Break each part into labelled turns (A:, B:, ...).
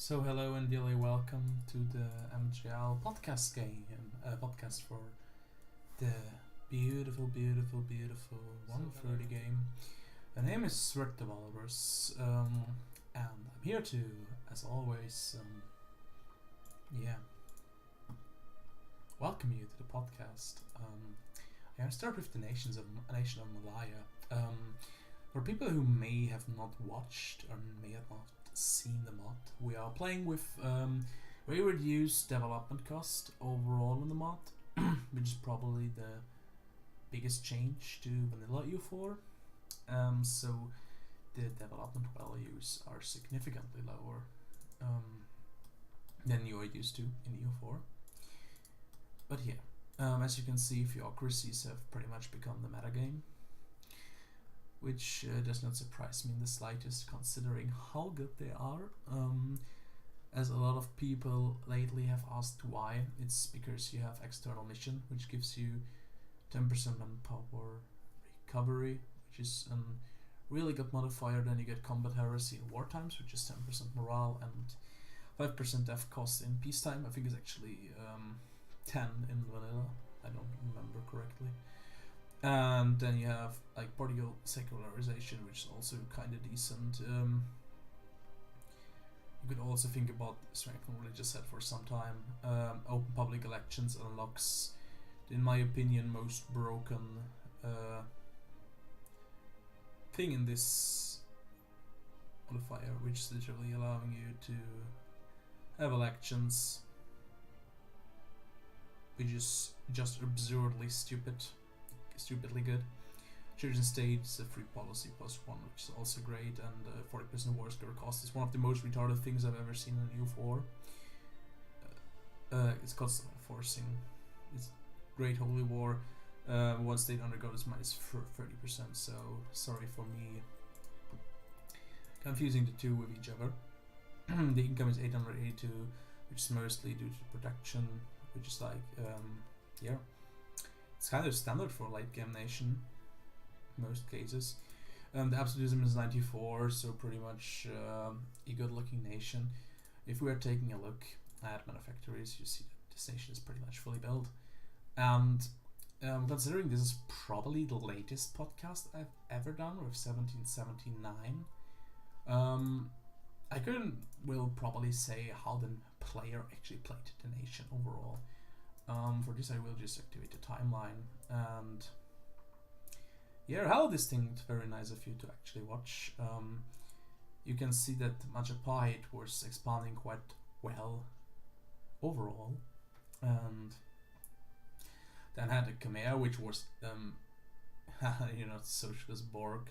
A: So hello and dearly welcome to the MJL podcast podcast for the beautiful 130 game. The name is Sword Developers, and I'm here to, as always, welcome you to the podcast. I start with the nation of Malaya. For people who may have not watched or may have not seen the mod, we are playing with very reduced development cost overall in the mod, which is probably the biggest change to vanilla EU4. So the development values are significantly lower than you are used to in EU4. But yeah, as you can see, theocracies have pretty much become the metagame, which does not surprise me in the slightest, considering how good they are. As a lot of people lately have asked why, it's because you have external mission, which gives you 10% manpower recovery, which is a really good modifier. Then you get combat heresy in war times, which is 10% morale, and 5% death cost in peacetime. I think it's actually 10 in vanilla, I don't remember correctly. And then you have like particle secularization, which is also kind of decent. You could also think about strength and religious set for some time. Open public elections unlocks, in my opinion, most broken thing in this modifier, which is literally allowing you to have elections, which is just absurdly stupidly good. Church and state is a free policy +1, which is also great, and 40% war score cost is one of the most retarded things I've ever seen in EU4. It's cost forcing. It's great holy war. One state undergo is minus 30%, so sorry for me confusing the two with each other. The income is 882, which is mostly due to production, which is like, it's kind of standard for late game nation, most cases. The absolutism is 94, so pretty much a good looking nation. If we are taking a look at manufactories, you see that this nation is pretty much fully built. And considering this is probably the latest podcast I've ever done with 1779, I will probably say how the player actually played the nation overall. For this I will just activate the timeline, and yeah, how this thing is very nice of you to actually watch. You can see that Majapahit was expanding quite well overall, and then had the Khmer, which was you're not socialist Borg,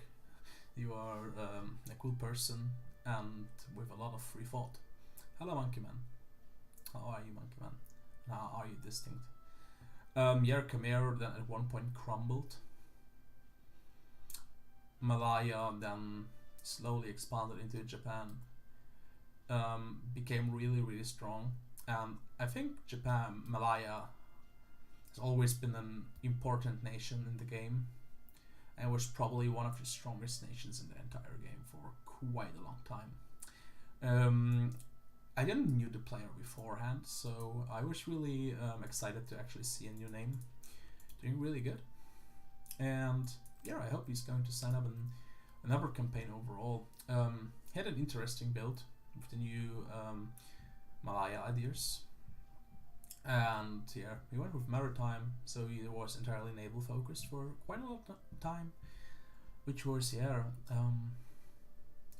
A: you are a cool person and with a lot of free thought. Hello Monkey Man, how are you Monkey Man? How are you distinct? Khmer then at one point crumbled. Malaya then slowly expanded into Japan. Became really strong. And I think Malaya has always been an important nation in the game, and was probably one of the strongest nations in the entire game for quite a long time. I didn't knew the player beforehand, so I was really excited to actually see a new name doing really good. And yeah, I hope he's going to sign up in another campaign overall. He had an interesting build with the new Malaya ideas. And yeah, he went with maritime, so he was entirely naval focused for quite a lot of time, which was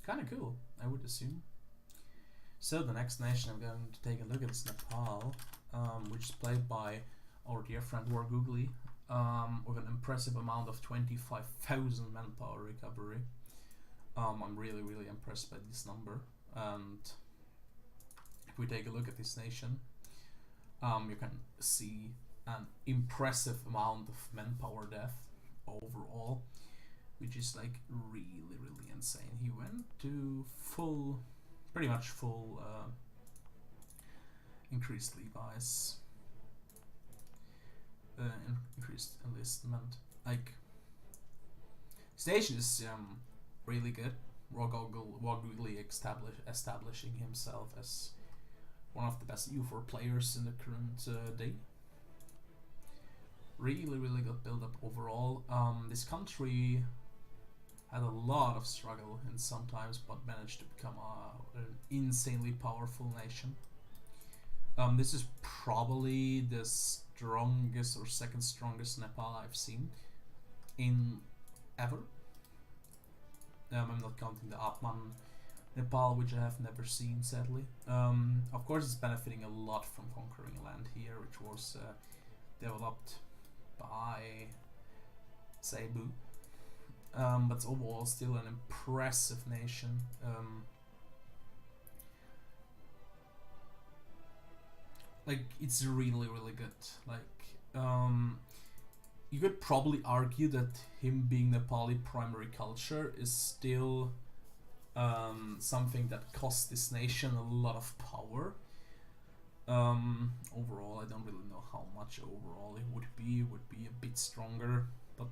A: kind of cool, I would assume. So the next nation I'm going to take a look at is Nepal, which is played by our dear friend War Googly, with an impressive amount of 25,000 manpower recovery. I'm really impressed by this number, and if we take a look at this nation, you can see an impressive amount of manpower death overall, which is like really insane. He went to pretty much full increased Levi's, increased enlistment. Like, station is really good. Wagugli establishing himself as one of the best U4 players in the current day. Really good build up overall. This country had a lot of struggle in sometimes, but managed to become an insanely powerful nation. This is probably the strongest or second strongest Nepal I've seen in ever. I'm not counting the Atman Nepal, which I have never seen, sadly. Of course, it's benefiting a lot from conquering land here, which was developed by Cebu. But it's overall still an impressive nation. Like, it's really good. Like, you could probably argue that him being Nepali primary culture is still something that costs this nation a lot of power. Overall, I don't really know how much overall it would be. It would be a bit stronger, but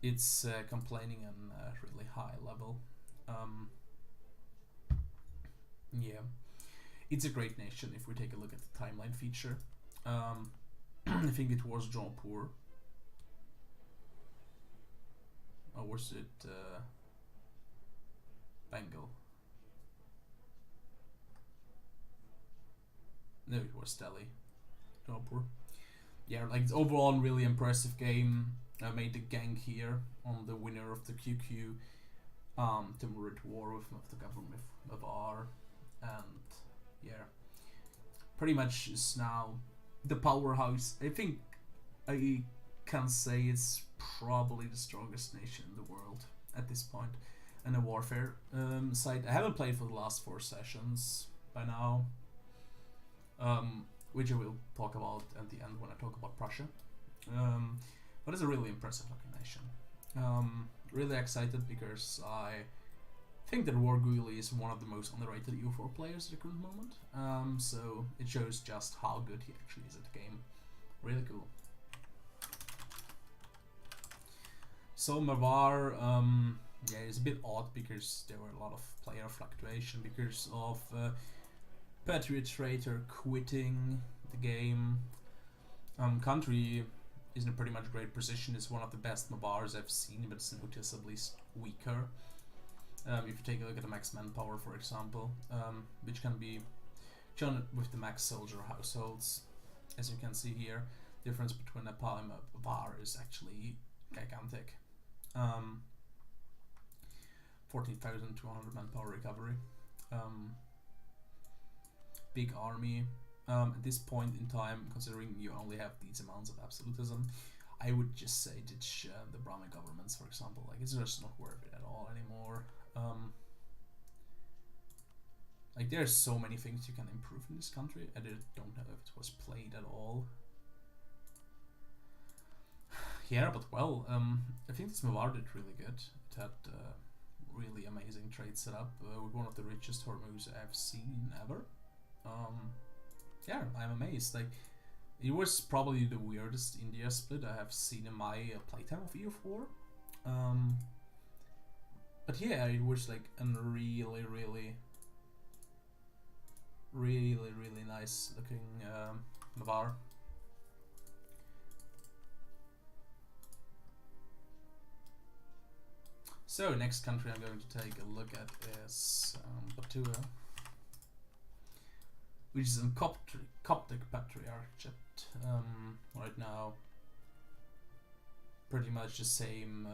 A: it's complaining on a really high level. Yeah, it's a great nation if we take a look at the timeline feature. I think it was Jaipur. Or was it Bengal? No, it was Delhi. Jaipur. Yeah, like, it's overall a really impressive game. I made the gank here on the winner of the QQ Timurid war with the government of R, and yeah, pretty much is now the powerhouse. I think I can say it's probably the strongest nation in the world at this point, and a warfare side. I haven't played for the last 4 sessions by now, which I will talk about at the end when I talk about Prussia. But it's a really impressive looking nation. Really excited because I think that Warguli is one of the most underrated U4 players at the current moment. So it shows just how good he actually is at the game. Really cool. So Mavar, yeah, it's a bit odd because there were a lot of player fluctuation because of Patriot Traitor quitting the game. Country is in a pretty much great position. It's one of the best Mavars I've seen, but it's noticeably weaker. If you take a look at the max manpower, for example, which can be shown with the max soldier households, as you can see here, difference between Nepal and Mavar is actually gigantic. 14,200 manpower recovery. Big army. At this point in time, considering you only have these amounts of absolutism, I would just say ditch the Brahmin governments, for example. Like, it's just not worth it at all anymore. Like, there's so many things you can improve in this country. I don't know if it was played at all. Yeah, but well, I think this Mavar did really good. It had really amazing trade setup with one of the richest Hormuz I've seen ever. Yeah, I'm amazed. Like, it was probably the weirdest India split I have seen in my playtime of EU4. But yeah, it was like a really nice looking Mavar. So next country I'm going to take a look at is Batua, which is in Coptic Patriarchate right now. Pretty much the same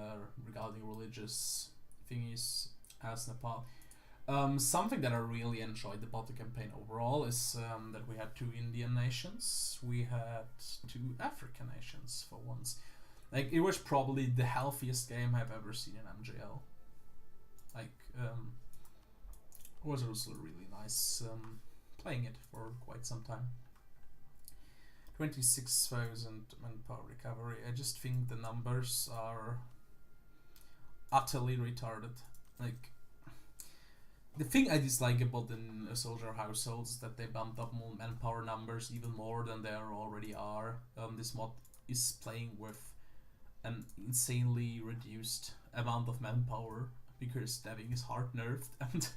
A: regarding religious thingies as Nepal. Something that I really enjoyed about the campaign overall is that we had 2 Indian nations, we had 2 African nations for once. Like, it was probably the healthiest game I've ever seen in MJL. Like, it was also really nice playing it for quite some time. 26,000 manpower recovery. I just think the numbers are utterly retarded. Like, the thing I dislike about the soldier households is that they bumped up manpower numbers even more than they already are. This mod is playing with an insanely reduced amount of manpower because stabbing is hard nerfed. And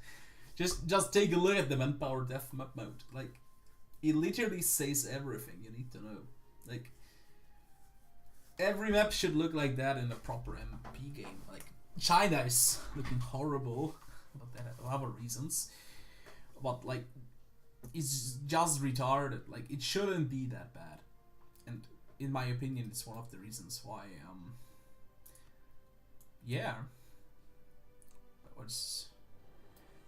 A: just take a look at the manpower death map mode. Like, it literally says everything you need to know. Like, every map should look like that in a proper MP game. Like, China is looking horrible, but that have other reasons. But like, it's just retarded. Like, it shouldn't be that bad. And in my opinion, it's one of the reasons why yeah.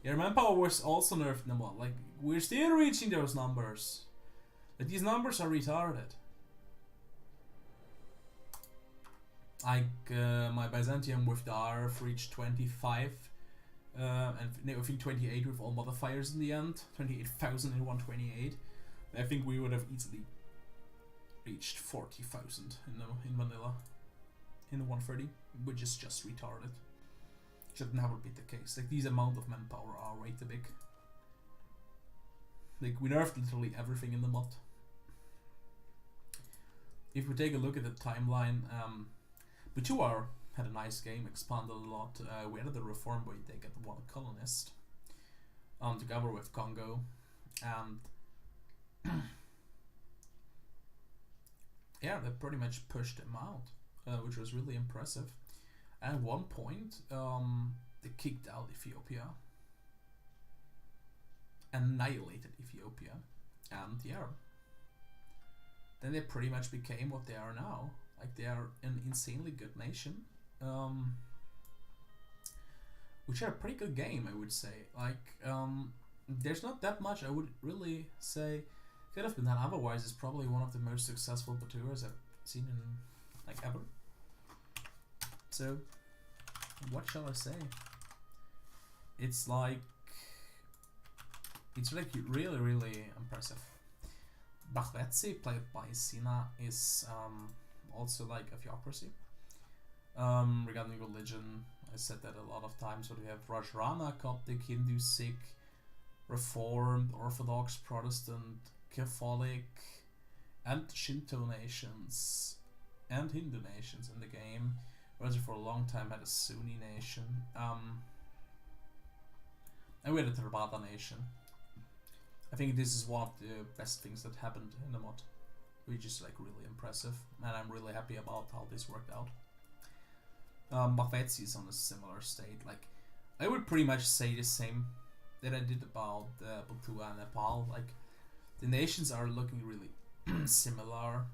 A: Manpower was also nerfed in the mod. Like, we're still reaching those numbers. Like, these numbers are retarded. Like, my Byzantium with the RF reached 25, and I think 28 with all modifiers in the end. 28,000 in 128. I think we would have easily reached 40,000 in vanilla in the 130, which is just retarded. Should never be the case. Like, these amount of manpower are way too big. Like, we nerfed literally everything in the mod. If we take a look at the timeline, B2R had a nice game, expanded a lot. We added the reform where they get one colonist together with Congo, and yeah, they pretty much pushed them out, which was really impressive. And at one point, they kicked out Ethiopia, annihilated Ethiopia, and yeah, then they pretty much became what they are now. Like, they are an insanely good nation, which are a pretty good game, I would say. Like, there's not that much I would really say could have been done otherwise. It's probably one of the most successful Baturas I've seen in, like, ever. So, what shall I say? It's like really, really impressive. Bakhvetsi, played by Sina, is also like a theocracy. Regarding religion, I said that a lot of times. So we have Rajrana, Coptic, Hindu, Sikh, Reformed, Orthodox, Protestant, Catholic, and Shinto nations, and Hindu nations in the game. Whereas for a long time had a Sunni nation, and we had a Theravada nation. I think this is one of the best things that happened in the mod, which is like really impressive, and I'm really happy about how this worked out. Bakhvetsi is on a similar state. Like, I would pretty much say the same that I did about Butua and Nepal. Like, the nations are looking really similar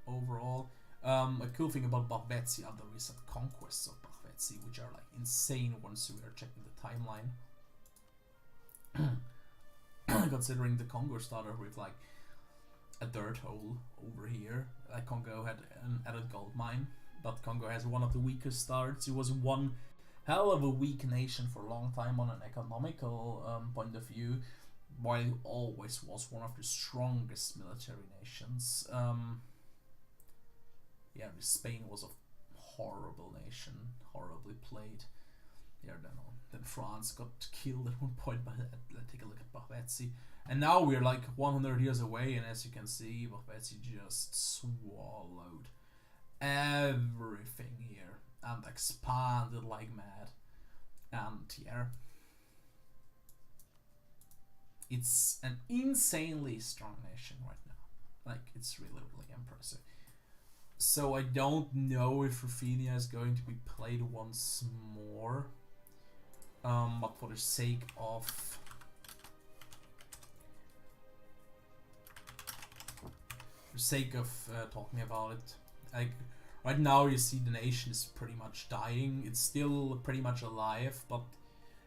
A: overall. A cool thing about Bakhvetsi are the recent conquests of Bakhvetsi, which are like insane once we are checking the timeline. Considering the Congo started with like a dirt hole over here. Like, Congo had an added gold mine, but Congo has one of the weakest starts. It was one hell of a weak nation for a long time on an economical point of view, while it always was one of the strongest military nations. Yeah, Spain was a horrible nation, horribly played. Yeah, then France got killed at one point, but let's take a look at Bakhvetsi. And now we're like 100 years away, and as you can see, Bakhvetsi just swallowed everything here and expanded like mad. And yeah, it's an insanely strong nation right now. Like, it's really, really impressive. So I don't know if Ruthenia is going to be played once more. But for the sake of talking about it, like, right now you see the nation is pretty much dying. It's still pretty much alive, but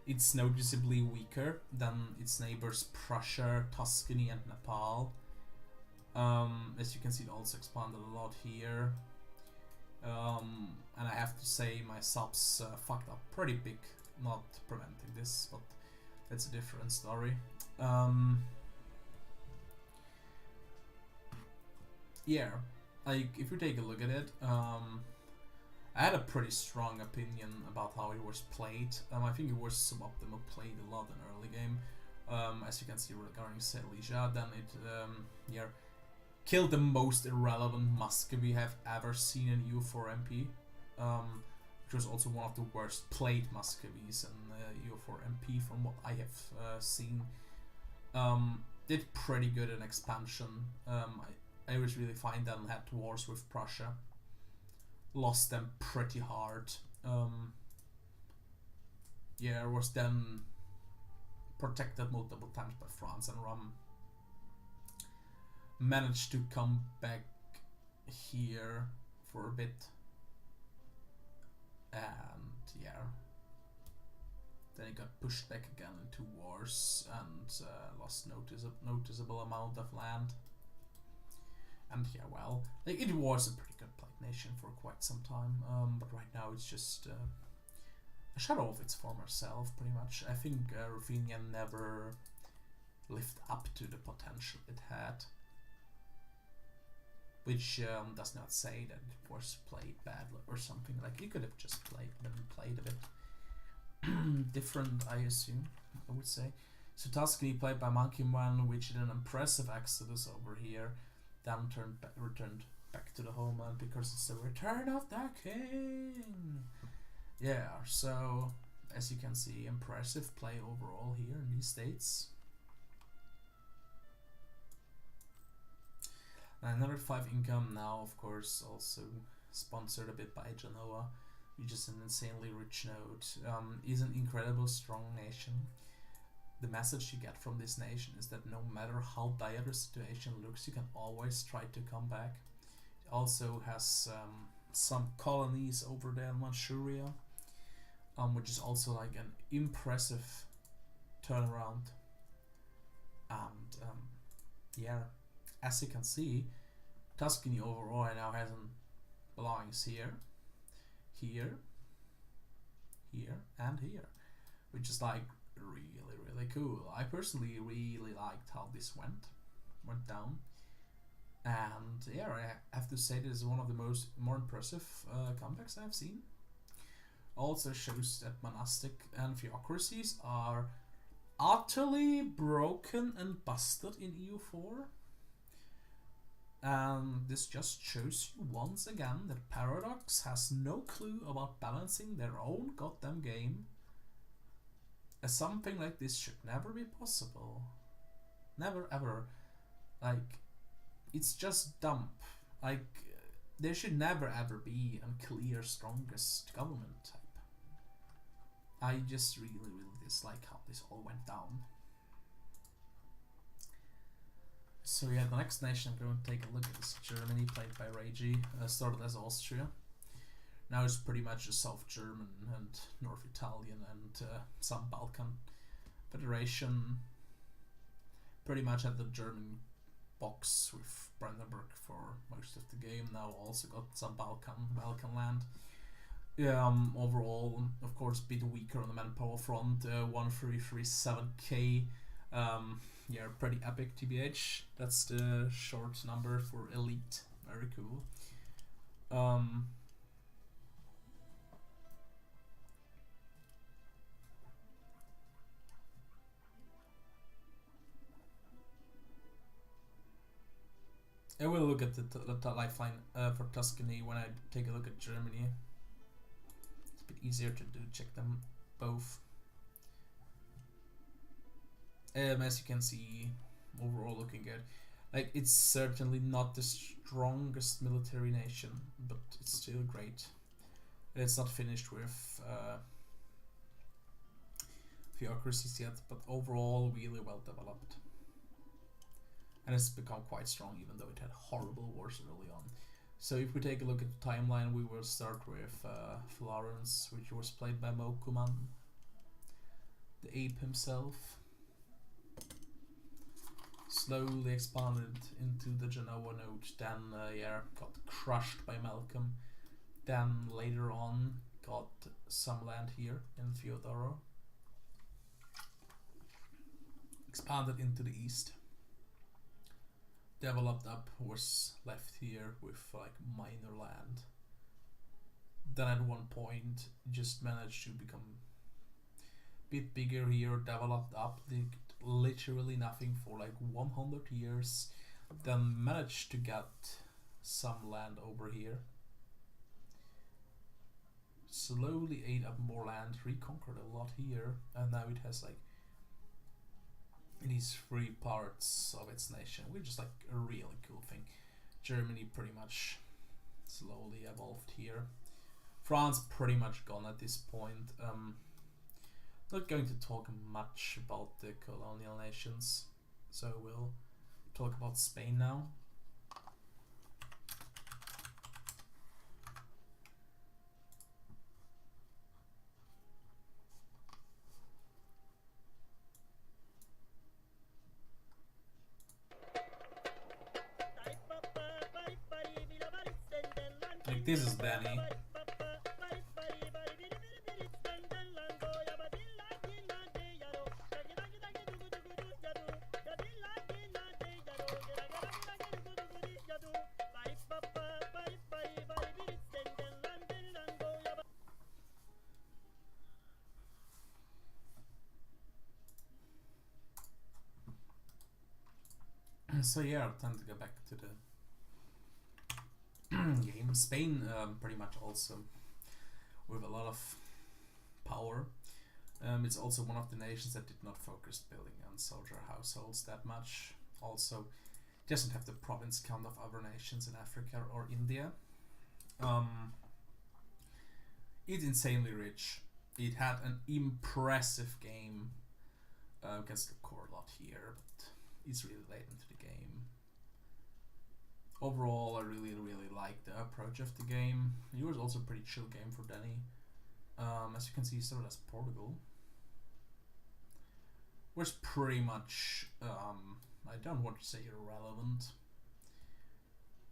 A: it's noticeably weaker than its neighbors Prussia, Tuscany, and Nepal. As you can see, it also expanded a lot here. And I have to say my subs fucked up pretty big, not preventing this, but that's a different story. Yeah, like, if you take a look at it, I had a pretty strong opinion about how it was played. I think it was suboptimal played a lot in early game. As you can see regarding Selija, then it killed the most irrelevant Muskie we have ever seen in U4 MP. which was also one of the worst played Muscovies in EU4 MP from what I have seen. Did pretty good in expansion. I was really fine then, had wars with Prussia. Lost them pretty hard. Was then protected multiple times by France and Rum. Managed to come back here for a bit. And then he got pushed back again into wars and lost noticeable amount of land. And it was a pretty good played nation for quite some time, but right now it's just a shadow of its former self, pretty much. I think Ruthenia never lived up to the potential it had, which does not say that it was played badly or something. Like, it could have just been played a bit different, I assume, I would say. So Tuscany played by Monkey Man, which did an impressive exodus over here, then returned back to the homeland because it's the return of the king. Yeah, so as you can see, impressive play overall here in these states. Another 5 income now, of course, also sponsored a bit by Genoa, which is an insanely rich node. Is an incredible strong nation. The message you get from this nation is that no matter how dire the situation looks, you can always try to come back. It also has some colonies over there in Manchuria, which is also like an impressive turnaround. And as you can see, Tuscany overall now has belongings here, and here, which is like really cool. I personally really liked how this went down, and I have to say this is one of the more impressive comebacks I've seen. Also shows that monastic and theocracies are utterly broken and busted in EU4. This just shows you once again that Paradox has no clue about balancing their own goddamn game. As something like this should never be possible. Never ever. Like, it's just dumb. Like, there should never ever be a clear strongest government type. I just really dislike how this all went down. So the next nation I'm going to take a look at is Germany, played by Reiji. Started as Austria. Now it's pretty much a South German and North Italian and some Balkan Federation. Pretty much had the German box with Brandenburg for most of the game. Now also got some Balkan land. Overall, of course, a bit weaker on the manpower front. 1337k. Pretty epic, TBH. That's the short number for elite. Very cool. I will look at the lifeline for Tuscany when I take a look at Germany. It's a bit easier to check them both. As you can see, overall looking good. Like, it's certainly not the strongest military nation, but it's still great. It's not finished with theocracies yet, but overall really well developed. And it's become quite strong, even though it had horrible wars early on. So if we take a look at the timeline, we will start with Florence, which was played by Mokuman, the ape himself. Slowly expanded into the Genoa node, then got crushed by Malcolm. Then later on got some land here in Theodoro. Expanded into the east. Developed up, was left here with like minor land. Then at one point just managed to become a bit bigger here, developed up, did literally nothing for like 100 years. Then managed to get some land over here. slowly ate up more land, reconquered a lot here, and now it has like these 3 parts of its nation, which is like a really cool thing. Germany pretty much slowly evolved here. France pretty much gone at this point. Not going to talk much about the colonial nations, so we'll talk about Spain now. Like, this is Danny. So yeah, time to go back to the game. Spain pretty much also with a lot of power. It's also one of the nations that did not focus building on soldier households that much. Also doesn't have the province count of other nations in Africa or India. It's insanely rich. It had an impressive game. Gets the core a lot here, but it's really late into the game. Overall, I really like the approach of the game. It was also a pretty chill game for Danny. As you can see, so does Portugal. Was pretty much, I don't want to say irrelevant,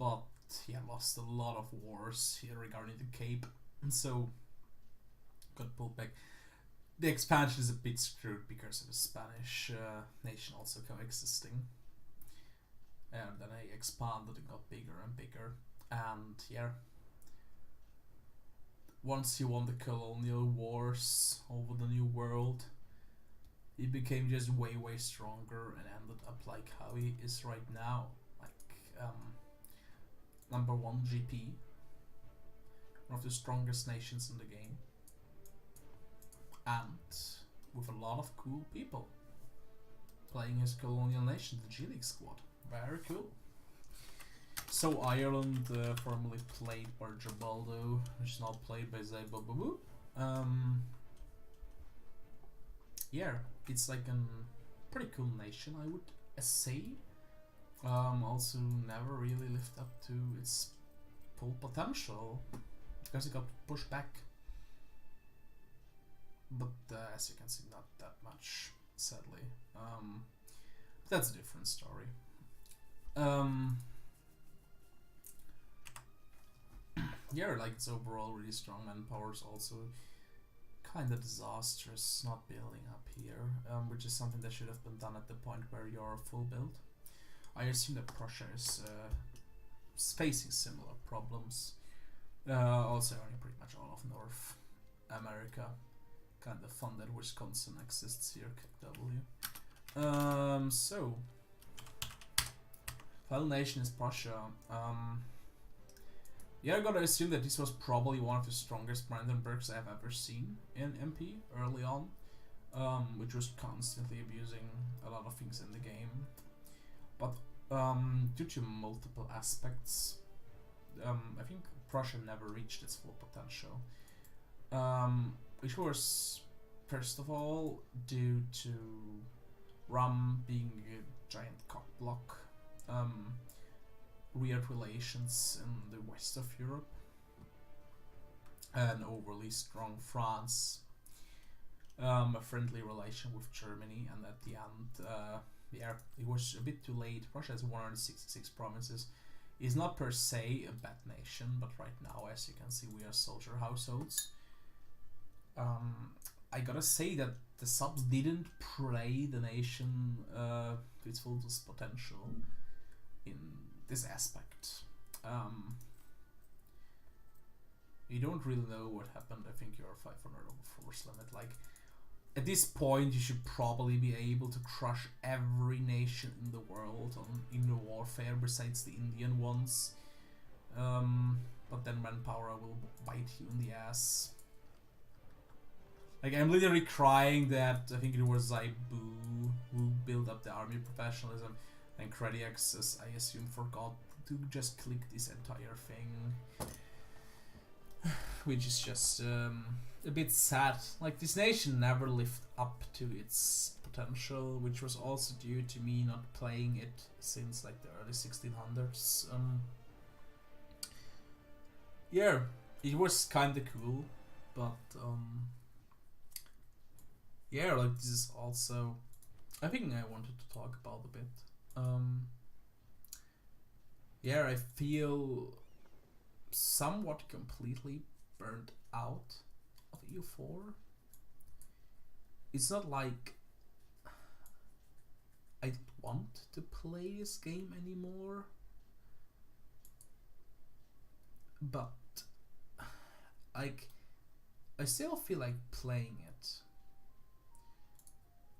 A: but he lost a lot of wars here regarding the Cape, and so got pulled back. The expansion is a bit screwed because of the Spanish nation also coexisting. And then they expanded and got bigger and bigger. And yeah, once he won the colonial wars over the New World, he became just way stronger and ended up like how he is right now. Like #1 GP, one of the strongest nations in the game, and with a lot of cool people playing his colonial nation, the G League squad. Very cool. So Ireland, formerly played by Gibaldo, which is now played by Zaibabu. Yeah, it's like a pretty cool nation, I would say. Also never really lived up to its full potential because it got pushed back. But as you can see, not that much, sadly. That's a different story. Yeah, like it's overall really strong. Manpower is also kind of disastrous not building up here, which is something that should have been done at the point where you're full build. I assume that Prussia is facing similar problems. Also, pretty much all of North America. Kind of fun that Wisconsin exists here, KW. So, final nation is Prussia. Yeah, I gotta assume that this was probably one of the strongest Brandenburgs I've ever seen in MP early on, which was constantly abusing a lot of things in the game. But due to multiple aspects, I think Prussia never reached its full potential. Which was, first of all, due to Rum being a giant cock block, weird relations in the west of Europe, an overly strong France, a friendly relation with Germany, and at the end, yeah, it was a bit too late. Prussia has 166 provinces. Is not per se a bad nation, but right now, as you can see, we are soldier households. I gotta say that the subs didn't play the nation to its fullest potential in this aspect. You don't really know what happened. I think you're 500 over force limit. Like, at this point, you should probably be able to crush every nation in the world in the warfare besides the Indian ones. But then manpower will bite you in the ass. Like, I'm literally crying that I think it was Zaibu who built up the army professionalism, and Crediax, as I assume, forgot to just click this entire thing, which is just a bit sad. Like, this nation never lived up to its potential, which was also due to me not playing it since like the early 1600s. Yeah, it was kinda cool, but yeah, like this is also, I think I wanted to talk about a bit. Yeah, I feel somewhat completely burned out of EU4. It's not like I don't want to play this game anymore, but like I still feel like playing it.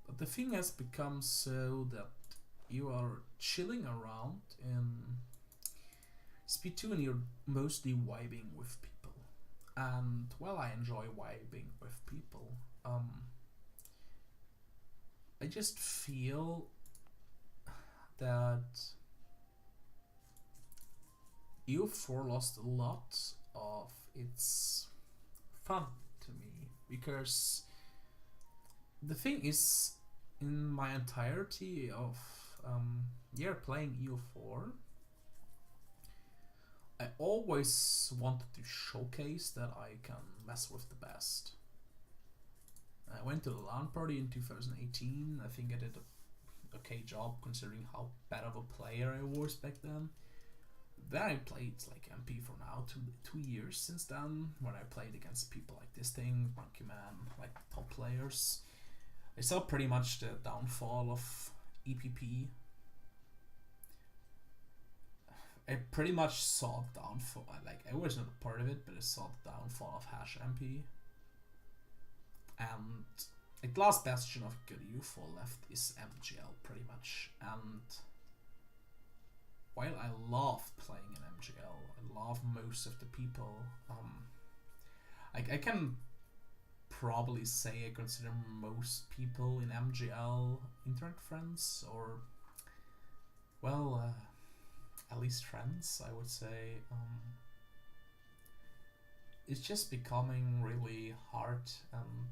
A: But the thing has become so that you are chilling around in SP2 and you're mostly vibing with people. And while I enjoy vibing with people, I just feel that EU4 lost a lot of its fun to me, because the thing is, in my entirety of playing EU4, I always wanted to showcase that I can mess with the best. I went to the LAN party in 2018. I think I did a okay job considering how bad of a player I was back then. Then I played like MP for now, two years since then, when I played against people like this thing, Monkey Man, like top players. I saw pretty much the downfall of EPP. I pretty much saw the downfall, like I was not a part of it, but I saw the downfall of Hash MP. And like the last bastion of good UFO left is MJL pretty much. And while I love playing in MJL, I love most of the people, I can probably say I consider most people in MJL internet friends, or well, at least friends, I would say. It's just becoming really hard, and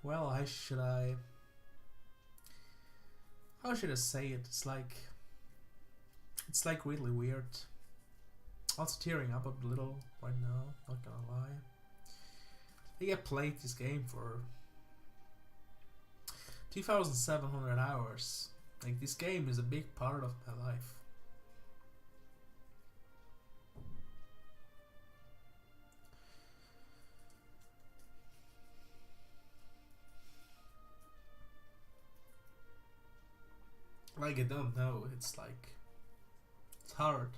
A: well, how should I say it? It's like really weird. Also tearing up a little right now, not gonna lie. I think I played this game for 2,700 hours. Like, this game is a big part of my life. Like, I don't know, it's like, it's hard.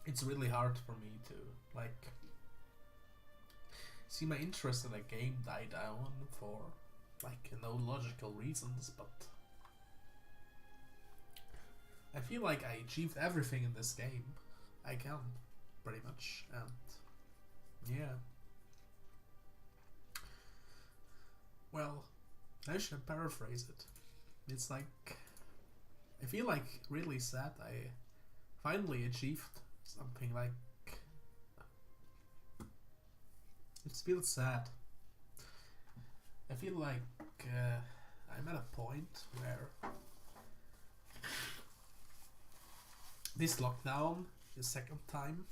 A: It's really hard for me to, like, see my interest in a game die down for, like, no logical reasons, but I feel like I achieved everything in this game I can, pretty much, and yeah. Well, I should paraphrase it. It's like, I feel like really sad I finally achieved something. Like, it feels sad. I feel like I'm at a point where this lockdown, the second time,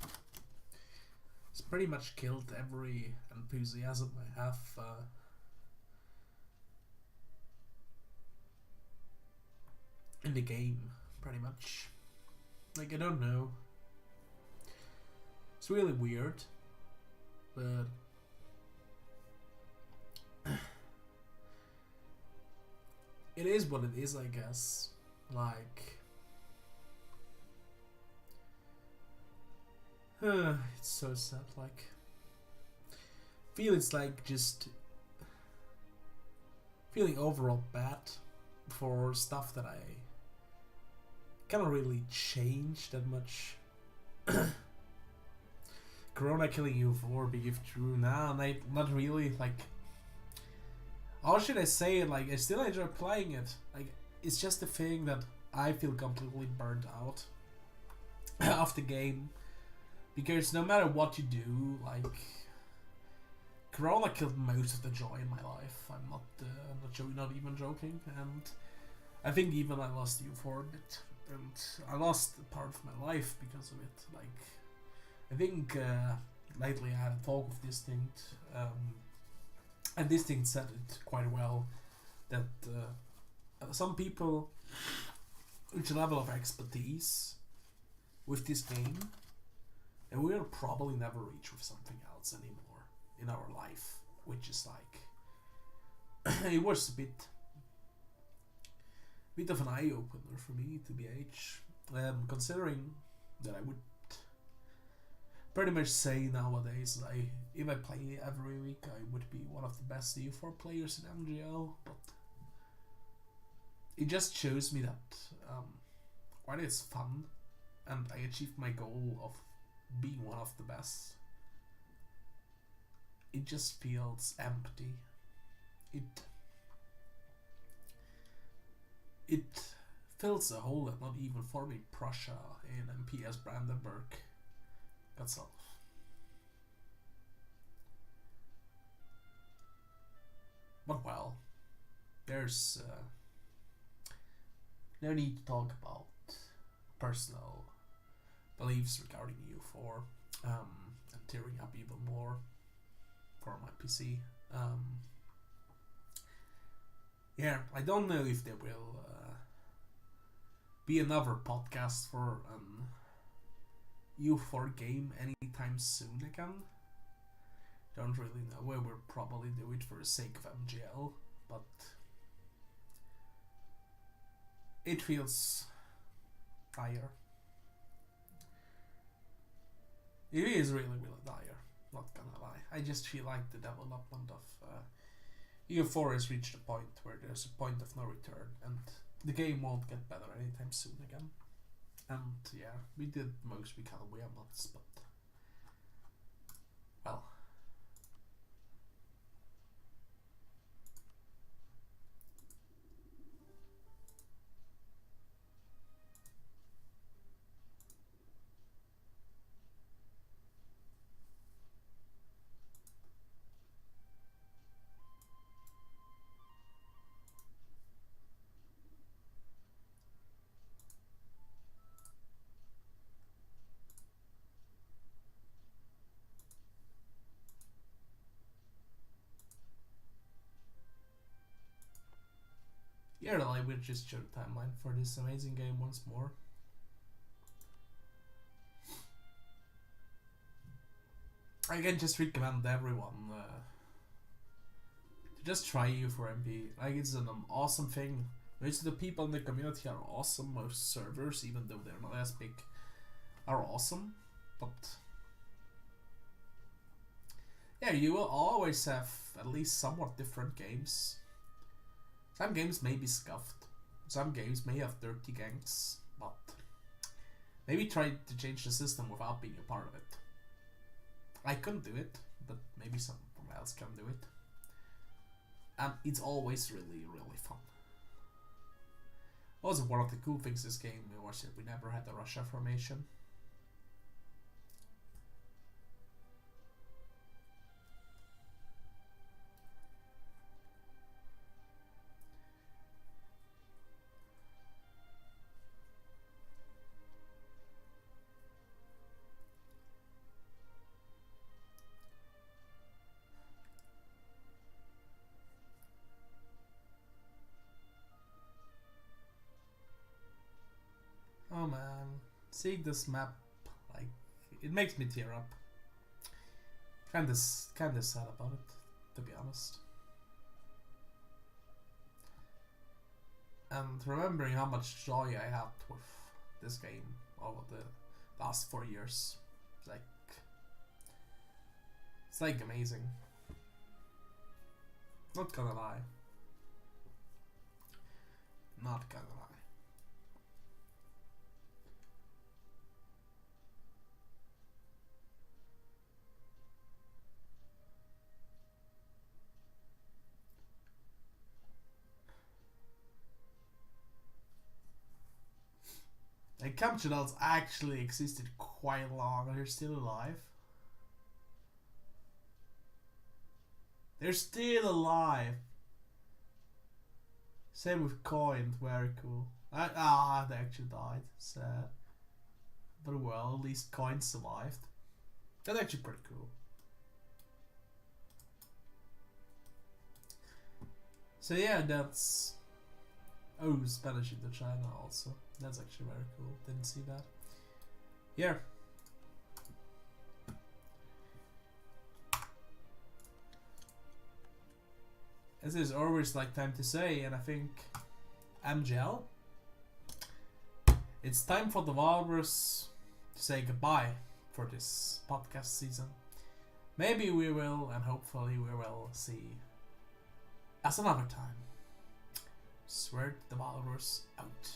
A: it's pretty much killed every enthusiasm I have in the game, pretty much. Like, I don't know. It's really weird, but it is what it is, I guess. Like, it's so sad. Like, feel it's like just feeling overall bad for stuff that I cannot really change that much. Corona killing you for being true now, not really. Like, how should I say it? Like, I still enjoy playing it. Like, it's just the thing that I feel completely burnt out of the game, because no matter what you do, like, Corona killed most of the joy in my life. I'm not even joking, and I think even I lost you for a bit, and I lost part of my life because of it. Like, I think lately I had a talk with Distinct, and Distinct said it quite well, that some people reach a level of expertise with this game, and we'll probably never reach with something else anymore in our life, which is like it was a bit of an eye opener for me, to be considering that I would pretty much say nowadays, if I play every week, I would be one of the best EU4 players in MJL, but it just shows me that while it's fun and I achieved my goal of being one of the best, it just feels empty. It fills a hole that not even forming Prussia in MPS Brandenburg got solved. But well, there's no need to talk about personal beliefs regarding EU4 and tearing up even more for my PC. Yeah, I don't know if there will be another podcast for EU4 game anytime soon again. Don't really know. We will probably do it for the sake of MJL, but it feels dire. It is really dire, not gonna lie. I just feel like the development of EU4 has reached a point where there's a point of no return, and the game won't get better anytime soon again. And yeah, we did most we can. We are nuts, but well. Yeah, I will just show the timeline for this amazing game once more. I can just recommend everyone to just try EU4MP. Like, it's an awesome thing. Most of the people in the community are awesome. Most servers, even though they're not as big, are awesome. But yeah, you will always have at least somewhat different games. Some games may be scuffed. Some games may have dirty ganks, but maybe try to change the system without being a part of it. I couldn't do it, but maybe someone else can do it. And it's always really, really fun. Also, one of the cool things this game was that we never had a Russia formation. Oh man, seeing this map, like, it makes me tear up. Kinda sad about it, to be honest. And remembering how much joy I had with this game over the last 4 years, it's like amazing. Not gonna lie. Not gonna lie. And Camp actually existed quite long. They're still alive. They're still alive. Same with Coin, very cool. They actually died. Sad. But well, at least Coin survived. That's actually pretty cool. So yeah, that's... Oh, Spanish Indochina also. That's actually very cool. Didn't see that. Yeah. As is always like time to say, and I think MJL. It's time for the Walrus to say goodbye for this podcast season. Maybe we will, and hopefully we will see us another time. Swear the Walrus out.